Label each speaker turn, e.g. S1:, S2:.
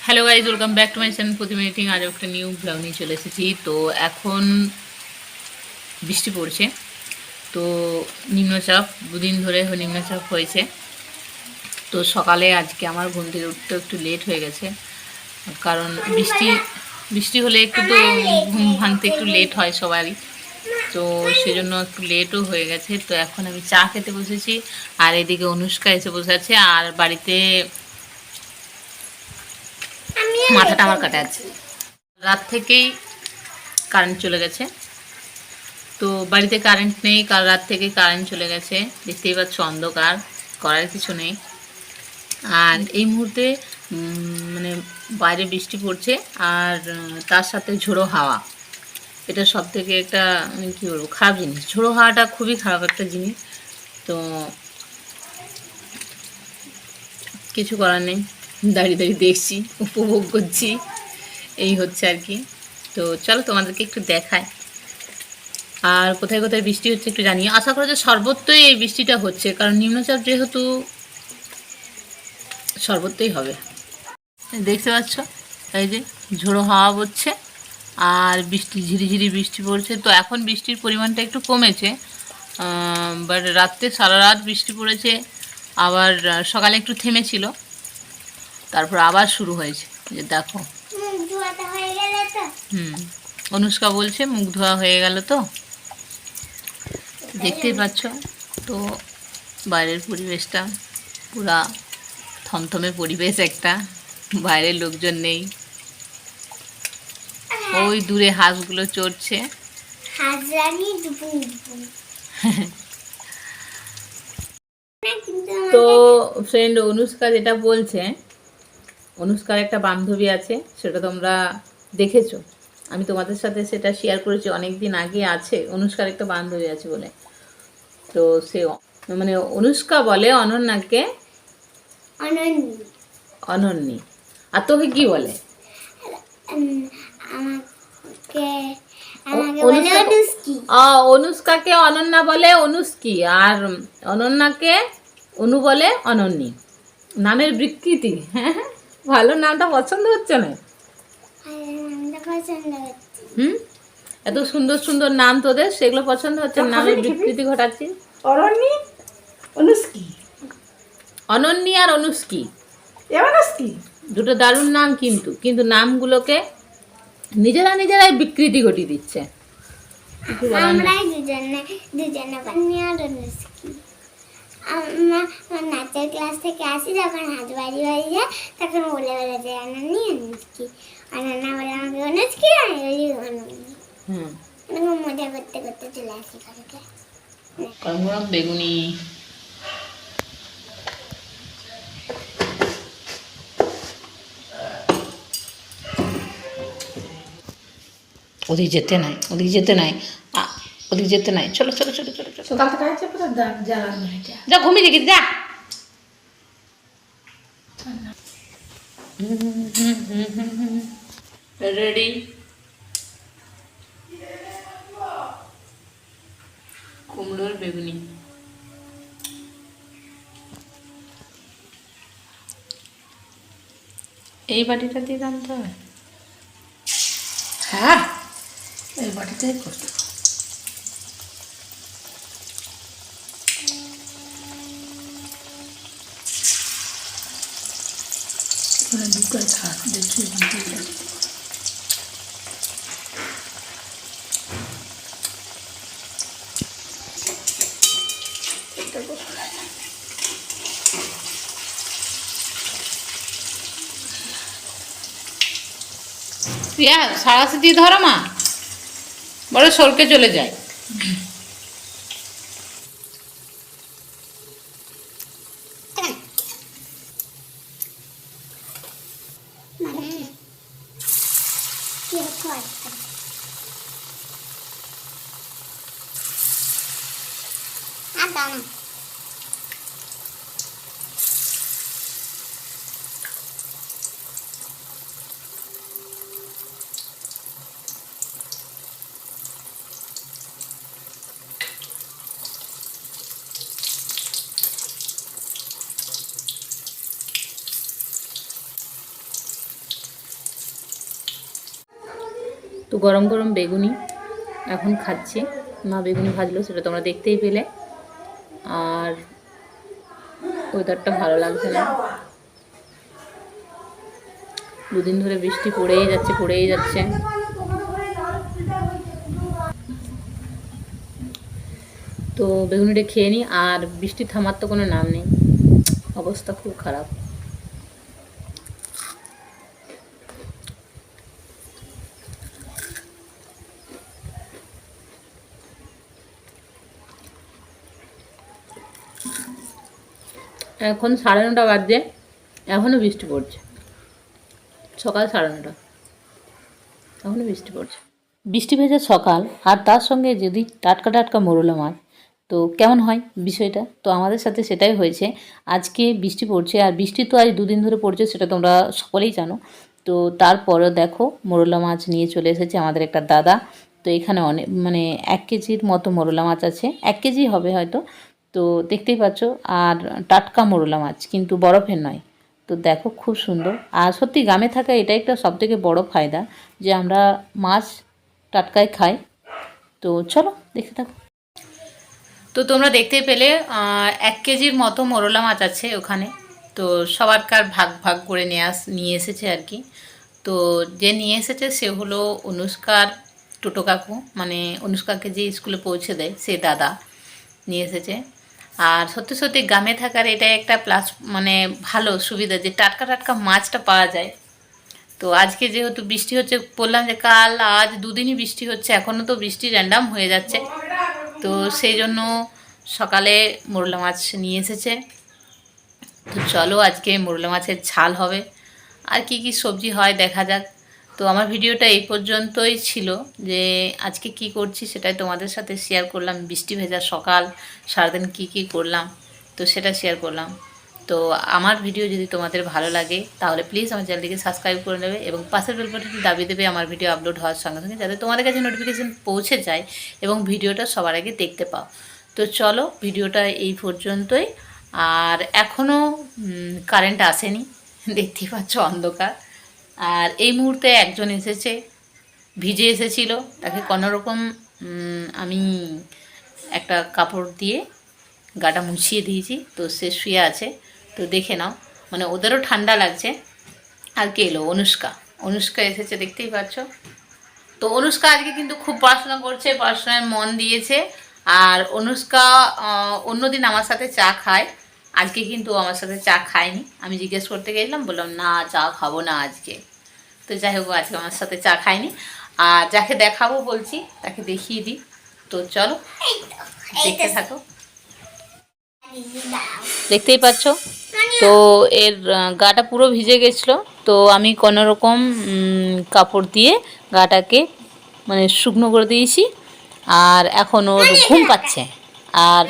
S1: Hello guys, welcome back to my channel Pratima editing. আজ একটা new blog নিয়ে চলে এসেছি। তো এখন বৃষ্টি পড়ছে। তো নিম্নচাপ, দুদিন ধরে নিম্নচাপ হয়েছে। তো সকালে আজকে আমার ঘুম থেকে উঠতে একটু লেট হয়ে গেছে, কারণ বৃষ্টি বৃষ্টি হলে একটু তো ঘুম ভাঙতে একটু লেট হয় সবারই। তো সেজন্য একটু লেটও হয়ে গেছে। তো এখন আমি চা খেতে বসেছি, আর এদিকে অনুষ্কা এসে বসে আছে, আর বাড়িতে মাথাটা আমার কাটা আছে। রাত থেকেই কারেন্ট চলে গেছে। তো বাড়িতে কারেন্ট নেই, কাল রাত থেকে কারেন্ট চলে গেছে। দেখতেই পাচ্ছ অন্ধকার, করার কিছু নেই। আর এই মুহূর্তে মানে বাইরে বৃষ্টি পড়ছে, আর তার সাথে ঝোড়ো হাওয়া। এটা সব থেকে একটা কী বলবো, খারাপ জিনিস। ঝোড়ো হাওয়াটা খুবই খারাপ একটা জিনিস। তো কিছু করার নেই, দাঁড়িয়ে দাঁড়িয়ে দেখছি, উপভোগ করছি, এই হচ্ছে আর কি। তো চলো তোমাদেরকে একটু দেখায়, আর কোথায় কোথায় বৃষ্টি হচ্ছে একটু জানিয়ে। আশা করা যে সর্বত্রই এই বৃষ্টিটা হচ্ছে, কারণ নিম্নচাপ যেহেতু সর্বত্রই হবে। দেখতে পাচ্ছ, এই যে ঝোড়ো হাওয়া হচ্ছে, আর বৃষ্টি, ঝিরিঝিরি বৃষ্টি পড়ছে। তো এখন বৃষ্টির পরিমাণটা একটু কমেছে, বাট রাত্রে সারা রাত বৃষ্টি পড়েছে। আবার সকালে একটু থেমেছিল, তারপর আবার শুরু হয়েছে। যে দেখো, অনুষ্কা বলছে মুখ ধোয়া হয়ে গেল। তো দেখতেই পাচ্ছ। তো বাইরের পরিবেশটা পুরা থমথমে পরিবেশ একটা, বাইরের লোকজন নেই। ওই দূরে হাঁসগুলো চড়ছে। তো ফ্রেন্ড অনুষ্কা যেটা বলছে, অনুষ্কার একটা বান্ধবী আছে, সেটা তোমরা দেখেছো। আমি তোমাদের সাথে সেটা শেয়ার করেছি অনেক দিন আগে। আছে অনুষ্কার একটা বান্ধবী আছে বলে। তো সে মানে অনুষ্কা বলে অনন্যাকে অনন্যী। আর তোকে কি বলে? অনুষ্কাকে অনন্যা বলে অনুষ্কি, আর অনন্যাকে অনু বলে অনন্যী। নামের বিকৃতি। হ্যাঁ, ভালো নামটা পছন্দ হচ্ছে না? এত সুন্দর সুন্দর নাম তোদের, সেগুলো পছন্দ হচ্ছে, নামের বিকৃতি ঘটাচ্ছিস।
S2: অরণ্যী, অনুষ্কি,
S1: অনন্যী আর অনুষ্কি দুটো দারুণ নাম, কিন্তু কিন্তু নামগুলোকে নিজেরাই বিকৃতি ঘটিয়ে দিচ্ছে।
S3: নাচের ক্লাস থেকে আসি, যখন হাত বাড়ি বাড়ি যায়, তখন বলে বলে যে অনন্যী অনুষ্কি, অনন্যা বলে আমাকে অনুষ্কি, আমি বলি অনন্যী। এরকম মজা করতে করতে চলে আসি ঘরে।
S1: গরম বেগুনি, ওদিকে যেতে নাই, ওদিকে যেতে নাই, ওদিকে যেতে নাই। চলো চলো চলো চলো চলো,
S2: সকাল থেকে আছে পুরো জ্বালা।
S1: যা ঘুমিয়ে দেখি, যা। রেডি? কুমড়োর বেগুনি। এই বাটিটা দিয়ে রাখতে হবে।
S2: হ্যাঁ, এই বাটিটাই করতে দুটোই থাক, দেখি
S1: সারাশি দিয়ে ধরো মা, বড় সরকে চলে যায়। তো গরম গরম বেগুনি এখন খাচ্ছি, মা বেগুনি ভাজলো, সেটা তোমরা দেখতেই পেলে। আর ওয়েদারটা ভালো লাগছে না, দুদিন ধরে বৃষ্টি পড়েই যাচ্ছে। তো বেগুনিটা খেয়ে নিই, আর বৃষ্টি থামার তো কোনো নাম নেই, অবস্থা খুব খারাপ। এখন 9:30 বাজে, এখনও বৃষ্টি পড়ছে। সকাল 9:30, এখনও বৃষ্টি পড়ছে। বৃষ্টি ভেজা সকাল, আর তার সঙ্গে যদি টাটকা টাটকা মোরলা মাছ, তো কেমন হয় বিষয়টা? তো আমাদের সাথে সেটাই হয়েছে। আজকে বৃষ্টি পড়ছে, আর বৃষ্টি তো আজ 2 দিন ধরে পড়ছে, সেটা তোমরা সকলেই জানো। তো তারপরও দেখো মোরলা মাছ নিয়ে চলে এসেছে আমাদের একটা দাদা। তো এখানে অনেক 1 কেজির মতো মোরলা মাছ আছে, 1 কেজি হবে হয়তো। তো দেখতেই পাচ্ছ, আর টাটকা মোরলা মাছ, কিন্তু বরফের নয়। তো দেখো খুব সুন্দর। আর সত্যি গ্রামে থাকা এটা একটা সবথেকে বড় ফায়দা, যে আমরা মাছ টাটকায় খাই। তো চলো দেখতে থাকো। তো তোমরা দেখতেই পেলে 1 কেজির মতো মোরলা মাছ আছে ওখানে। তো সবারকার ভাগ ভাগ করে নিয়ে এসেছে আর কি। তো যে নিয়ে এসেছে সে হলো অনুষ্কার টোটো কাকু, অনুষ্কাকে যে স্কুলে পৌঁছে দেয় সে দাদা নিয়ে এসেছে। আর সত্যি সত্যি গ্রামে থাকার এটা একটা প্লাস, ভালো সুবিধা, যে টাটকা টাটকা মাছটা পাওয়া যায়। তো আজকে যেহেতু বৃষ্টি হচ্ছে, বললাম যে কাল আজ 2 দিনই বৃষ্টি হচ্ছে, এখনও তো বৃষ্টি র্যান্ডাম হয়ে যাচ্ছে। তো সেই জন্য সকালে মোরলা মাছ নিয়ে এসেছে। তো চলো আজকে মোরলা মাছের ঝাল হবে, আর কি কি সবজি হয় দেখা যাক। তো আমার ভিডিওটা এই পর্যন্তই ছিল, যে আজকে কি করছি সেটাই তোমাদের সাথে শেয়ার করলাম। বৃষ্টি ভেজা সকাল, সারাদিন কি করলাম, তো সেটা শেয়ার করলাম। তো আমার ভিডিও যদি তোমাদের ভালো লাগে তাহলে প্লিজ আমার চ্যানেলটিকে সাবস্ক্রাইব করে নেবে, এবং পাশের বেল বাটনটি দাবিয়ে দেবে আমার ভিডিও আপলোড হওয়ার সঙ্গে সঙ্গে, যাতে তোমাদের কাছে নোটিফিকেশান পৌঁছে যায় এবং ভিডিওটা সবার আগে দেখতে পাও। তো চলো ভিডিওটা এই পর্যন্তই। আর এখনও কারেন্ট আসেনি, দেখতেই পাচ্ছ অন্ধকার। আর এই মুহূর্তে একজন এসেছে, ভিজে এসেছিল, তাকে কোনোরকম আমি একটা কাপড় দিয়ে গাটা মুছিয়ে দিয়েছি। তো সে শুয়ে আছে, তো দেখে নাও, ওদেরও ঠান্ডা লাগছে। আর কে এলো? অনুষ্কা এসেছে, দেখতেই পাচ্ছ। তো অনুষ্কা আজকে কিন্তু খুব পড়াশোনা করছে, পড়াশোনায় মন দিয়েছে। আর অনুষ্কা অন্যদিন আমার সাথে চা খায়, আজকে কিন্তু আমার সাথে চা খায়নি। আমি জিজ্ঞেস করতে গেছিলাম, বললাম না চা খাবো না আজকে। তো যাই হোক, আজকে আমার সাথে চা খায়নি। আর যাকে দেখাবো বলছি তাকে দেখিয়ে দিই। তো চলো দেখতে থাকো। দেখতেই পাচ্ছ, তো এর গাটা পুরো ভিজে গেছিলো। তো আমি কোনোরকম কাপড় দিয়ে গাটাকে শুকনো করে দিয়েছি। আর এখন ওর ঘুম পাচ্ছে। আর